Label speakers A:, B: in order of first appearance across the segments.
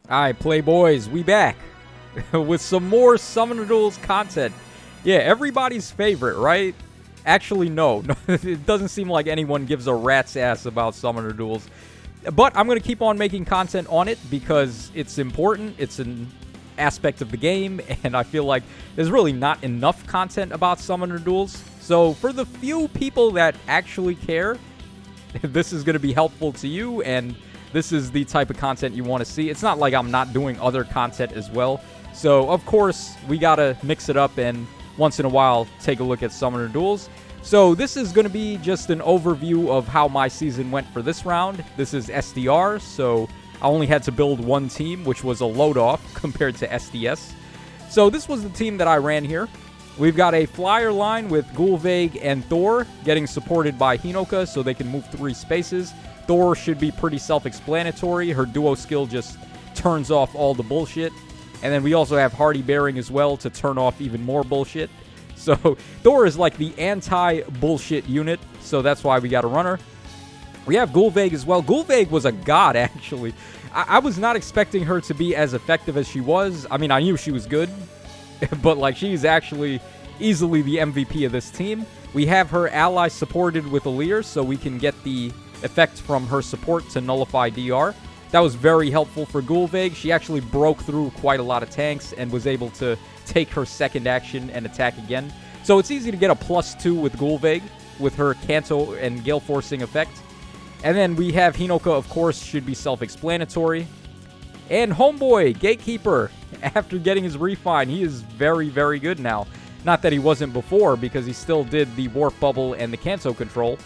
A: Alright, Playboys, we back with some more Summoner Duels content. Yeah, everybody's favorite, right? Actually, no. It doesn't seem like anyone gives a rat's ass about Summoner Duels. But I'm going to keep on making content on it because it's important. It's an aspect of the game, and I feel like there's really not enough content about Summoner Duels. So for the few people that actually care, this is going to be helpful to you, and this is the type of content you want to see. It's not like I'm not doing other content as well. So, of course, we got to mix it up and once in a while take a look at Summoner Duels. So this is going to be just an overview of how my season went for this round. This is SDR, so I only had to build one team, which was a load-off compared to SDS. So this was the team that I ran here. We've got a flyer line with Gulveig and Thor getting supported by Hinoka so they can move 3 spaces. Thor should be pretty self-explanatory. Her duo skill just turns off all the bullshit. And then we also have Hardy Bearing as well to turn off even more bullshit. So Thor is like the anti-bullshit unit, so that's why we got a runner. We have Gulveig as well. Gulveig was a god, actually. I was not expecting her to be as effective as she was. I mean, I knew she was good, but like she's actually easily the MVP of this team. We have her ally supported with Alir, so we can get the effect from her support to nullify DR. That was very helpful for Gulveig. She actually broke through quite a lot of tanks and was able to take her second action and attack again. So it's easy to get a +2 with Gulveig with her Kanto and Gale Forcing effect. And then we have Hinoka, of course, should be self-explanatory. And Homeboy, Gatekeeper, after getting his refine, he is very, very good now. Not that he wasn't before, because he still did the Warp Bubble and the Kanto control.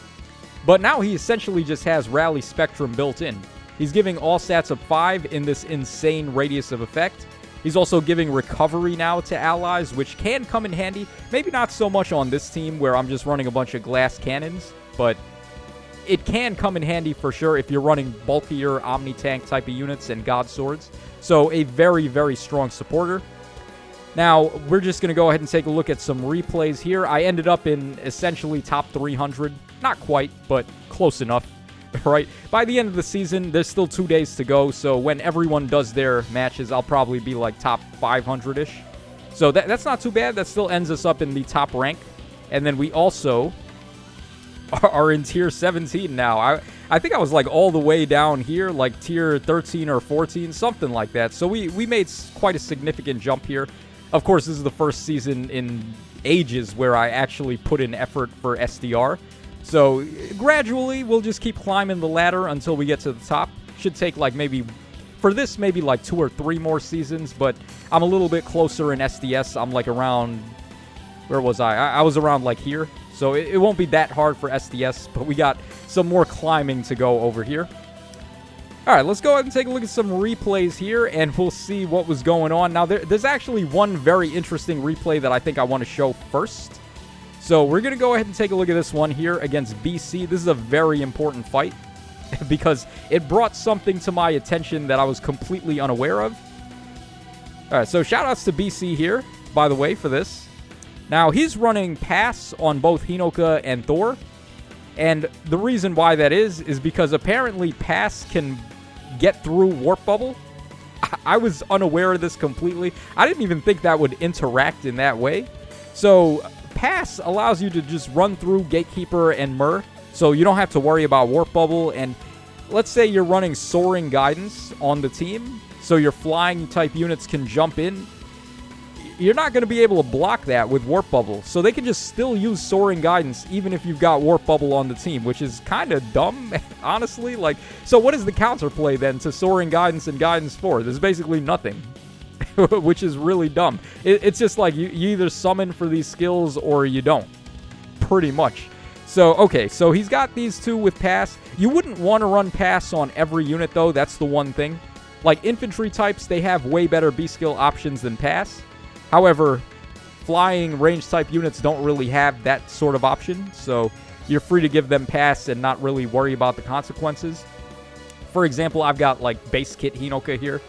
A: But now he essentially just has Rally Spectrum built in. He's giving all stats of 5 in this insane radius of effect. He's also giving recovery now to allies, which can come in handy. Maybe not so much on this team where I'm just running a bunch of glass cannons, but it can come in handy for sure if you're running bulkier Omni-Tank type of units and God Swords. So a very, very strong supporter. Now, we're just going to go ahead and take a look at some replays here. I ended up in essentially top 300. Not quite, but close enough, right? By the end of the season, there's still 2 days to go, so when everyone does their matches, I'll probably be like top 500-ish. So that's not too bad. That still ends us up in the top rank. And then we also are in tier 17 now. I think I was like all the way down here, like tier 13 or 14, something like that. So we made quite a significant jump here. Of course, this is the first season in ages where I actually put in effort for SDR. So gradually, we'll just keep climbing the ladder until we get to the top. Should take like maybe, for this, maybe like 2 or 3 more seasons, but I'm a little bit closer in SDS. I'm like around, where was I? I was around like here. So it won't be that hard for SDS, but we got some more climbing to go over here. All right, let's go ahead and take a look at some replays here, and we'll see what was going on. Now, there's actually one very interesting replay that I think I want to show first. So we're going to go ahead and take a look at this one here against BC. This is a very important fight because it brought something to my attention that I was completely unaware of. All right, so shout-outs to BC here, by the way, for this. Now, he's running Pass on both Hinoka and Thor. And the reason why that is because apparently Pass can get through Warp Bubble. I was unaware of this completely. I didn't even think that would interact in that way. So Pass allows you to just run through Gatekeeper and Myrrh, so you don't have to worry about Warp Bubble. And let's say you're running Soaring Guidance on the team, so your flying type units can jump in. You're not going to be able to block that with Warp Bubble. So they can just still use Soaring Guidance even if you've got Warp Bubble on the team, which is kind of dumb, honestly. Like, so what is the counterplay then to Soaring Guidance and Guidance 4? There's basically nothing, which is really dumb. It's just like you either summon for these skills or you don't, pretty much. So, okay, so he's got these 2 with Pass. You wouldn't want to run Pass on every unit, though. That's the one thing. Like, infantry types, they have way better B-skill options than Pass. However, flying range-type units don't really have that sort of option, so you're free to give them Pass and not really worry about the consequences. For example, I've got, like, base kit Hinoka here.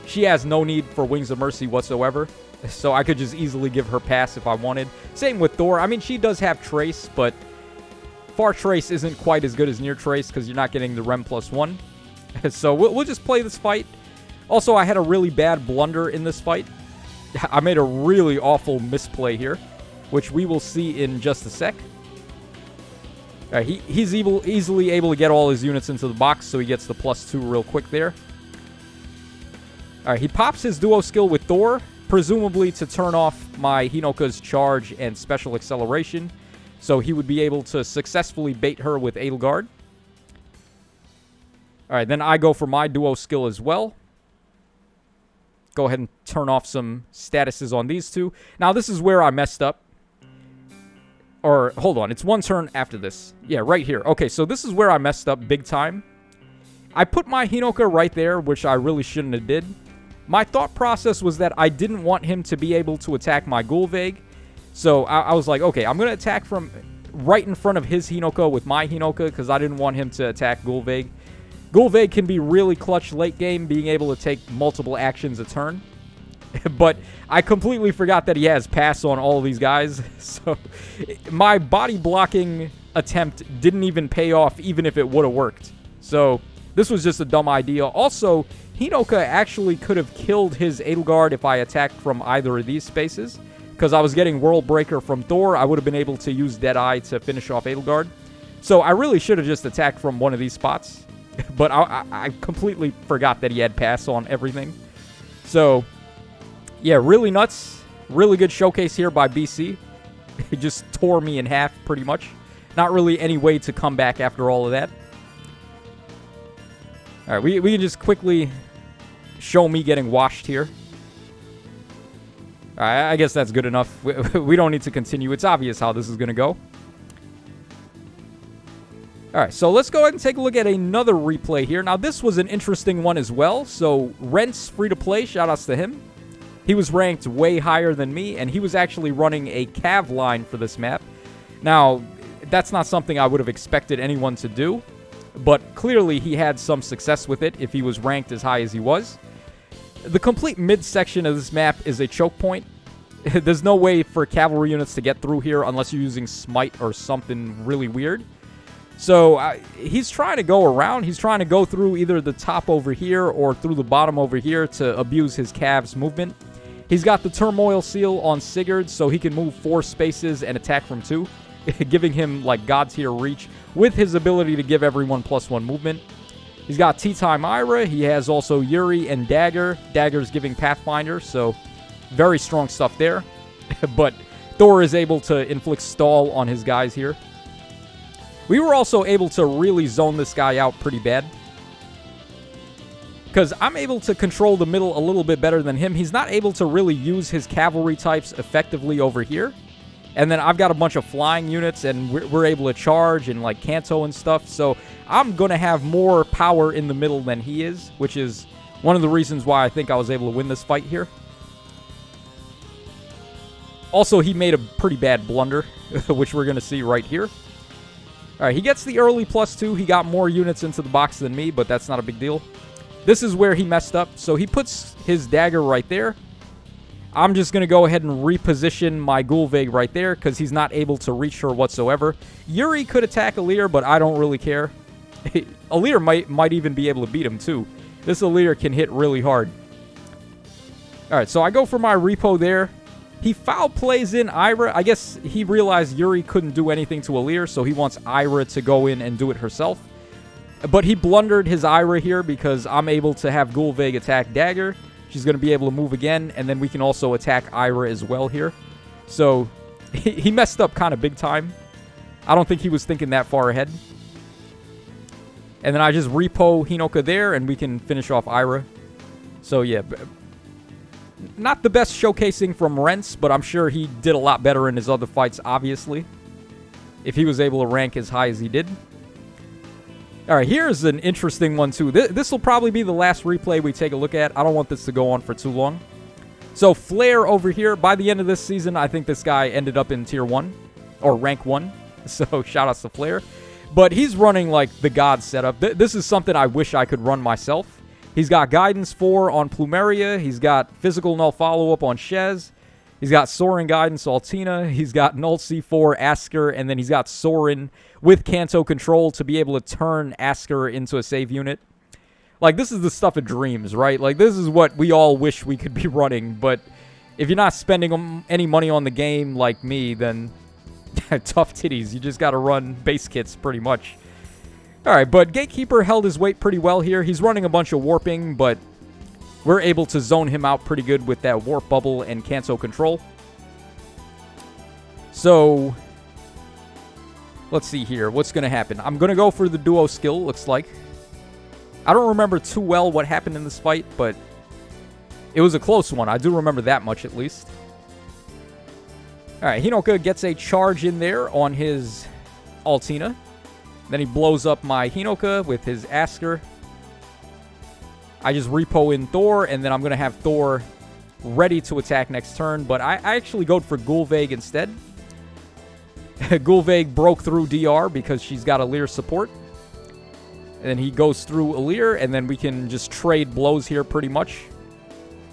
A: She has no need for Wings of Mercy whatsoever, so I could just easily give her Pass if I wanted. Same with Thor. I mean, she does have Trace, but Far Trace isn't quite as good as Near Trace because you're not getting the Rem +1. So we'll just play this fight. Also, I had a really bad blunder in this fight. I made a really awful misplay here, which we will see in just a sec. All right, he's easily able to get all his units into the box, so he gets the +2 real quick there. All right, he pops his duo skill with Thor, presumably to turn off my Hinoka's charge and special acceleration, so he would be able to successfully bait her with Edelgard. All right, then I go for my duo skill as well. Go ahead and turn off some statuses on these two. Now, this is where I messed up. Or, hold on, it's one turn after this. Yeah, right here. Okay, so this is where I messed up big time. I put my Hinoka right there, which I really shouldn't have did. My thought process was that I didn't want him to be able to attack my Gulveig. So, I was like, okay, I'm going to attack from right in front of his Hinoka with my Hinoka, because I didn't want him to attack Gulveig. Gulveig can be really clutch late game, being able to take multiple actions a turn. But I completely forgot that he has pass on all of these guys. So my body blocking attempt didn't even pay off, even if it would have worked. So this was just a dumb idea. Also, Hinoka actually could have killed his Edelgard if I attacked from either of these spaces. Because I was getting World Breaker from Thor, I would have been able to use Deadeye to finish off Edelgard. So I really should have just attacked from one of these spots. But I completely forgot that he had pass on everything. So, yeah, really nuts. Really good showcase here by BC. He just tore me in half, pretty much. Not really any way to come back after all of that. All right, we can just quickly show me getting washed here. All right, I guess that's good enough. We don't need to continue. It's obvious how this is going to go. All right, so let's go ahead and take a look at another replay here. Now, this was an interesting one as well. So, Rent's free-to-play, shout-outs to him. He was ranked way higher than me, and he was actually running a Cav line for this map. Now, that's not something I would have expected anyone to do, but clearly he had some success with it if he was ranked as high as he was. The complete mid-section of this map is a choke point. There's no way for cavalry units to get through here unless you're using Smite or something really weird. So, he's trying to go around. He's trying to go through either the top over here or through the bottom over here to abuse his Cav's movement. He's got the Turmoil Seal on Sigurd, so he can move 4 spaces and attack from 2, giving him, like, God-tier reach with his ability to give everyone +1 movement. He's got Tea-Time Ira. He has also Yuri and Dagger. Dagger's giving Pathfinder, so very strong stuff there. But Thor is able to inflict stall on his guys here. We were also able to really zone this guy out pretty bad. Because I'm able to control the middle a little bit better than him. He's not able to really use his cavalry types effectively over here. And then I've got a bunch of flying units, and we're able to charge and, like, Kanto and stuff. So I'm going to have more power in the middle than he is, which is one of the reasons why I think I was able to win this fight here. Also, he made a pretty bad blunder, which we're going to see right here. All right, he gets the early +2. He got more units into the box than me, but that's not a big deal. This is where he messed up. So he puts his Dagger right there. I'm just going to go ahead and reposition my Gulveig right there because he's not able to reach her whatsoever. Yuri could attack Alir, but I don't really care. Alir might even be able to beat him, too. This Alir can hit really hard. All right, so I go for my repo there. He foul plays in Ira. I guess he realized Yuri couldn't do anything to Alir, so he wants Ira to go in and do it herself. But he blundered his Ira here because I'm able to have Gulveig attack Dagger. She's going to be able to move again, and then we can also attack Ira as well here. So he messed up kind of big time. I don't think he was thinking that far ahead. And then I just repo Hinoka there, and we can finish off Ira. So yeah, not the best showcasing from Rents, but I'm sure he did a lot better in his other fights, obviously, if he was able to rank as high as he did. All right, here's an interesting one, too. This will probably be the last replay we take a look at. I don't want this to go on for too long. So, Flair over here, by the end of this season, I think this guy ended up in Tier 1, or Rank 1. So, shoutouts to Flair. But he's running, like, the God setup. This is something I wish I could run myself. He's got Guidance 4 on Plumeria. He's got Physical Null Follow-Up on Shez. He's got Soaring Guidance Altina. He's got Null C4 Asker. And then he's got Sorin with Kanto Control to be able to turn Asker into a save unit. Like, this is the stuff of dreams, right? Like, this is what we all wish we could be running, but if you're not spending any money on the game like me, then tough titties. You just got to run base kits pretty much. All right, but Gatekeeper held his weight pretty well here. He's running a bunch of warping, but we're able to zone him out pretty good with that warp bubble and Kanto control. So, let's see here. What's going to happen? I'm going to go for the duo skill, looks like. I don't remember too well what happened in this fight, but it was a close one. I do remember that much, at least. All right, Hinoka gets a charge in there on his Altina. Then he blows up my Hinoka with his Asker. I just repo in Thor, and then I'm going to have Thor ready to attack next turn. But I actually go for Gulveig instead. Gulveig broke through DR because she's got Alear support. And then he goes through Alear, and then we can just trade blows here pretty much.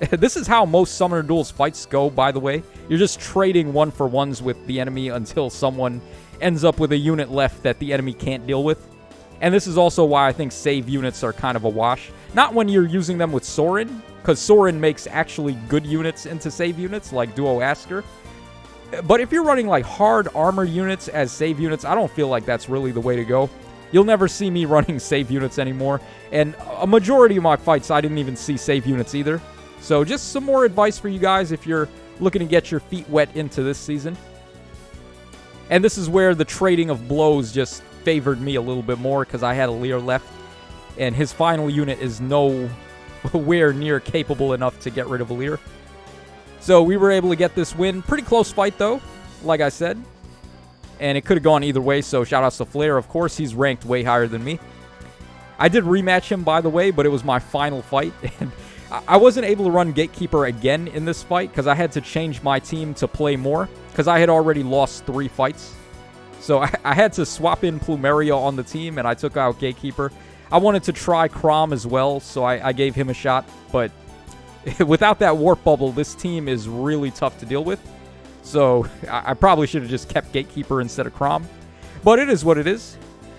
A: This is how most Summoner Duels fights go, by the way. You're just trading one-for-ones with the enemy until someone ends up with a unit left that the enemy can't deal with. And this is also why I think save units are kind of a wash. Not when you're using them with Sorin, because Sorin makes actually good units into save units, like Duo Asker. But if you're running like hard armor units as save units, I don't feel like that's really the way to go. You'll never see me running save units anymore. And a majority of my fights, I didn't even see save units either. So just some more advice for you guys if you're looking to get your feet wet into this season. And this is where the trading of blows just favored me a little bit more because I had Alear left. And his final unit is nowhere near capable enough to get rid of Alear. So we were able to get this win. Pretty close fight though, like I said. And it could have gone either way, so shout outs to Flair. Of course, he's ranked way higher than me. I did rematch him, by the way, but it was my final fight. And I wasn't able to run Gatekeeper again in this fight because I had to change my team to play more because I had already lost 3 fights. So I had to swap in Plumeria on the team, and I took out Gatekeeper. I wanted to try Crom as well, so I gave him a shot. But without that warp bubble, this team is really tough to deal with. So I probably should have just kept Gatekeeper instead of Crom. But it is what it is.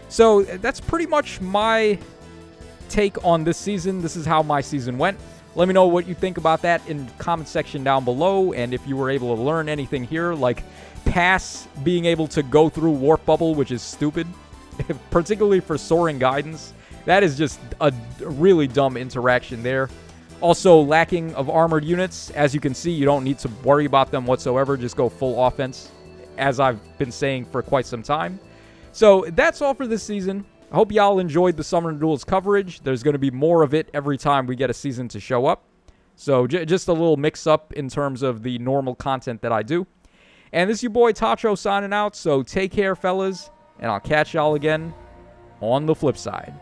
A: So that's pretty much my take on this season. This is how my season went. Let me know what you think about that in the comment section down below. And if you were able to learn anything here, like Pass being able to go through Warp Bubble, which is stupid. Particularly for Soaring Guidance. That is just a really dumb interaction there. Also, lacking of armored units. As you can see, you don't need to worry about them whatsoever. Just go full offense, as I've been saying for quite some time. So, that's all for this season. I hope y'all enjoyed the Summoner Duels coverage. There's going to be more of it every time we get a season to show up. So, just a little mix-up in terms of the normal content that I do. And this is your boy Tacho signing out. So, take care, fellas. And I'll catch y'all again on the flip side.